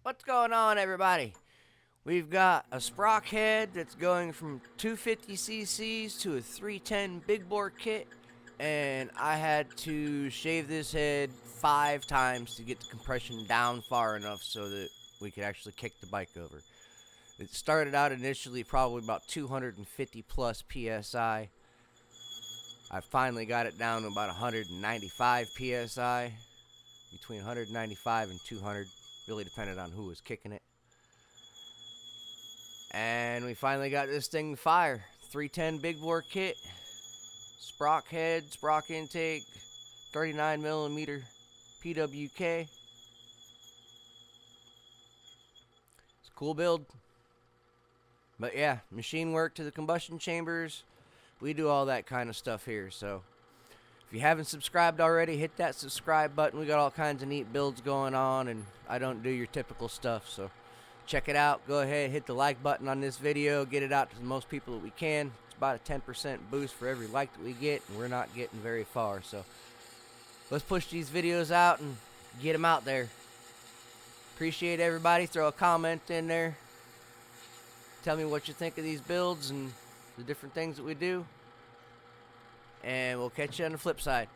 What's going on, everybody? We've got a sprock head that's going from 250 cc's to a 310 big bore kit, and I had to shave this head 5 times to get the compression down far enough so that we could actually kick the bike over. It started out initially probably about 250 plus psi. I finally got it down to about 195 psi, between 195 and 200, really depended on who was kicking it. And we finally got this thing to fire. 310 big bore kit, sprock head, sprock intake, 39 millimeter PWK. It's a cool build. But yeah, machine work to the combustion chambers. We do all that kind of stuff here. So if you haven't subscribed already, hit that subscribe button. We got all kinds of neat builds going on, and I don't do your typical stuff. So check it out. Go ahead, hit the like button on this video. Get it out to the most people that we can. It's about a 10% boost for every like that we get, and we're not getting very far. So let's push these videos out and get them out there. Appreciate everybody. Throw a comment in there. Tell me what you think of these builds and the different things that we do. And we'll catch you on the flip side.